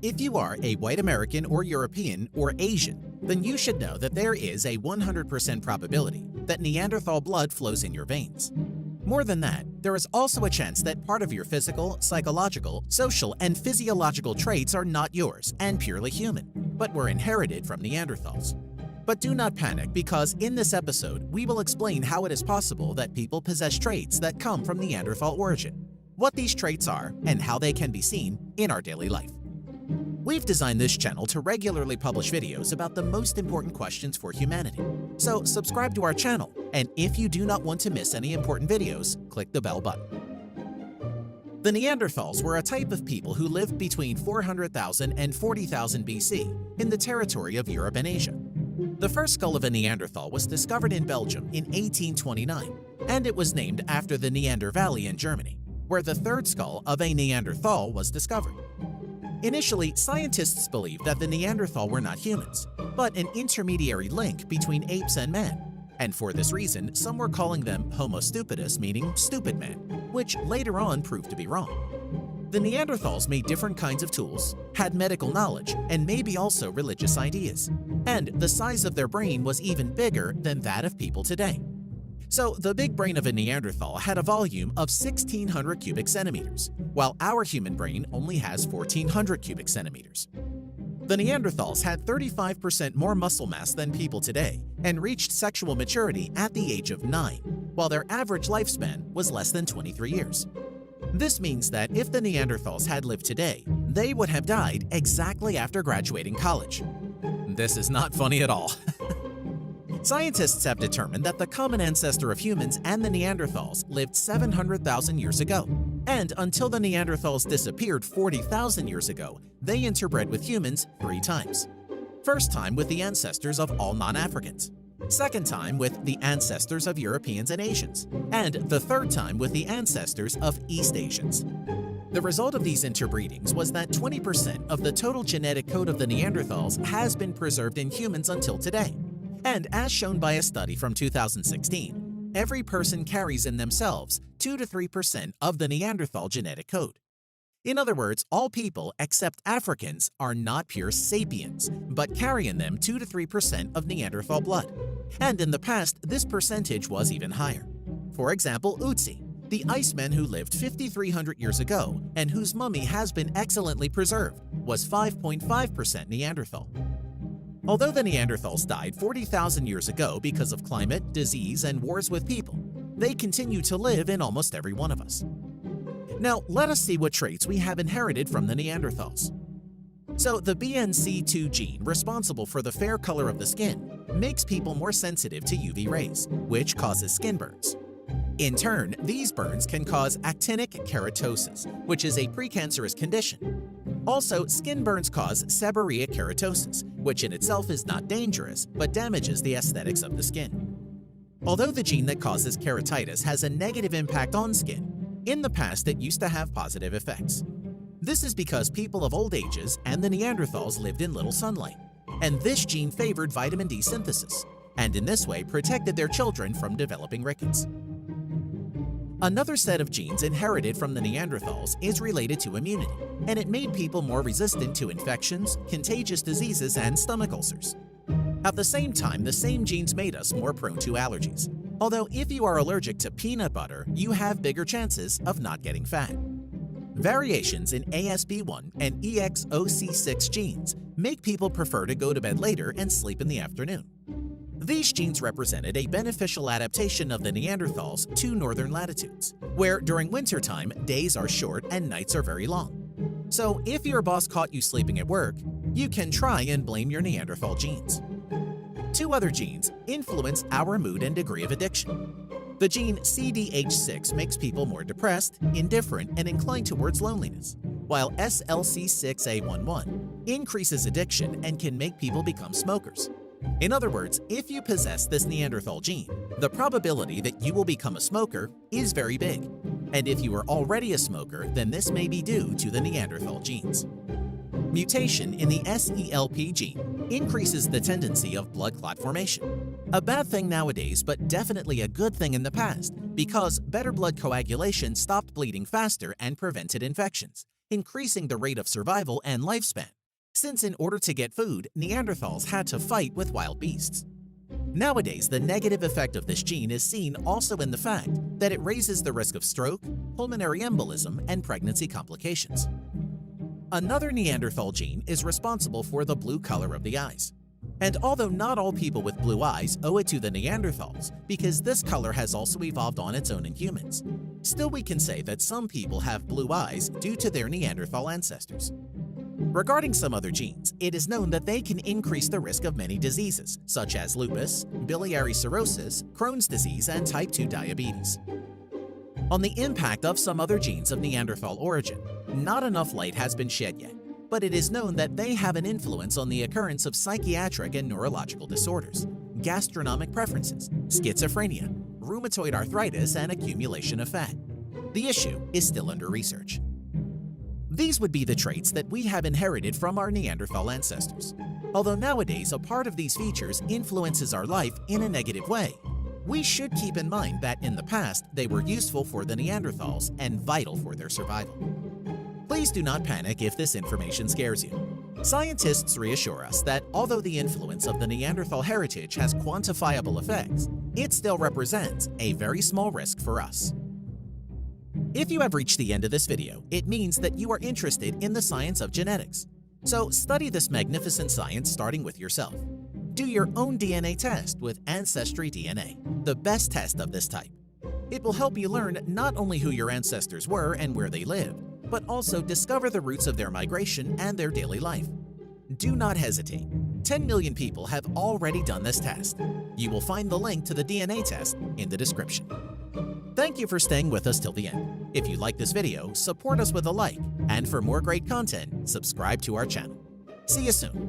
If you are a white American or European or Asian, then you should know that there is a 100% probability that Neanderthal blood flows in your veins. More than that, there is also a chance that part of your physical, psychological, social, and physiological traits are not yours and purely human, but were inherited from Neanderthals. But do not panic, because in this episode, we will explain how it is possible that people possess traits that come from Neanderthal origin, what these traits are, and how they can be seen in our daily life. We've designed this channel to regularly publish videos about the most important questions for humanity. So subscribe to our channel, and if you do not want to miss any important videos, click the bell button. The Neanderthals were a type of people who lived between 400,000 and 40,000 BC in the territory of Europe and Asia. The first skull of a Neanderthal was discovered in Belgium in 1829, and it was named after the Neander Valley in Germany, where the third skull of a Neanderthal was discovered. Initially, scientists believed that the Neanderthal were not humans, but an intermediary link between apes and man, and for this reason, some were calling them Homo stupidus, meaning stupid man, which later on proved to be wrong. The Neanderthals made different kinds of tools, had medical knowledge, and maybe also religious ideas, and the size of their brain was even bigger than that of people today. So the big brain of a Neanderthal had a volume of 1,600 cubic centimeters, while our human brain only has 1,400 cubic centimeters. The Neanderthals had 35% more muscle mass than people today and reached sexual maturity at the age of 9, while their average lifespan was less than 23 years. This means that if the Neanderthals had lived today, they would have died exactly after graduating college. This is not funny at all. Scientists have determined that the common ancestor of humans and the Neanderthals lived 700,000 years ago, and until the Neanderthals disappeared 40,000 years ago, they interbred with humans 3 times. First time with the ancestors of all non-Africans, second time with the ancestors of Europeans and Asians, and the third time with the ancestors of East Asians. The result of these interbreedings was that 20% of the total genetic code of the Neanderthals has been preserved in humans until today. And as shown by a study from 2016, every person carries in themselves 2 to 3% of the Neanderthal genetic code. In other words, all people except Africans are not pure sapiens, but carry in them 2 to 3% of Neanderthal blood. And in the past, this percentage was even higher. For example, Utsi, the Iceman who lived 5,300 years ago and whose mummy has been excellently preserved, was 5.5% Neanderthal. Although the Neanderthals died 40,000 years ago because of climate, disease, and wars with people, they continue to live in almost every one of us. Now, let us see what traits we have inherited from the Neanderthals. So, the BNC2 gene, responsible for the fair color of the skin, makes people more sensitive to UV rays, which causes skin burns. In turn, these burns can cause actinic keratosis, which is a precancerous condition. Also, skin burns cause seborrheic keratosis, which in itself is not dangerous, but damages the aesthetics of the skin. Although the gene that causes keratitis has a negative impact on skin, in the past it used to have positive effects. This is because people of old ages and the Neanderthals lived in little sunlight, and this gene favored vitamin D synthesis, and in this way protected their children from developing rickets. Another set of genes inherited from the Neanderthals is related to immunity, and it made people more resistant to infections, contagious diseases, and stomach ulcers. At the same time, the same genes made us more prone to allergies. Although if you are allergic to peanut butter, you have bigger chances of not getting fat. Variations in ASB1 and EXOC6 genes make people prefer to go to bed later and sleep in the afternoon. These genes represented a beneficial adaptation of the Neanderthals to northern latitudes, where during wintertime, days are short and nights are very long. So if your boss caught you sleeping at work, you can try and blame your Neanderthal genes. 2 other genes influence our mood and degree of addiction. The gene CDH6 makes people more depressed, indifferent, and inclined towards loneliness, while SLC6A11 increases addiction and can make people become smokers. In other words, if you possess this Neanderthal gene, the probability that you will become a smoker is very big. And if you are already a smoker, then this may be due to the Neanderthal genes. Mutation in the SELP gene increases the tendency of blood clot formation. A bad thing nowadays, but definitely a good thing in the past, because better blood coagulation stopped bleeding faster and prevented infections, increasing the rate of survival and lifespan, since in order to get food, Neanderthals had to fight with wild beasts. Nowadays, the negative effect of this gene is seen also in the fact that it raises the risk of stroke, pulmonary embolism, and pregnancy complications. Another Neanderthal gene is responsible for the blue color of the eyes. And although not all people with blue eyes owe it to the Neanderthals, because this color has also evolved on its own in humans, still we can say that some people have blue eyes due to their Neanderthal ancestors. Regarding some other genes, it is known that they can increase the risk of many diseases, such as lupus, biliary cirrhosis, Crohn's disease, and type 2 diabetes. On the impact of some other genes of Neanderthal origin, not enough light has been shed yet, but it is known that they have an influence on the occurrence of psychiatric and neurological disorders, gastronomic preferences, schizophrenia, rheumatoid arthritis, and accumulation of fat. The issue is still under research. These would be the traits that we have inherited from our Neanderthal ancestors. Although nowadays a part of these features influences our life in a negative way, we should keep in mind that in the past they were useful for the Neanderthals and vital for their survival. Please do not panic if this information scares you. Scientists reassure us that although the influence of the Neanderthal heritage has quantifiable effects, it still represents a very small risk for us. If you have reached the end of this video, it means that you are interested in the science of genetics. So study this magnificent science starting with yourself. Do your own DNA test with Ancestry DNA, the best test of this type. It will help you learn not only who your ancestors were and where they lived, but also discover the roots of their migration and their daily life. Do not hesitate. 10 million people have already done this test. You will find the link to the DNA test in the description. Thank you for staying with us till the end. If you like this video, support us with a like, and for more great content, subscribe to our channel. See you soon.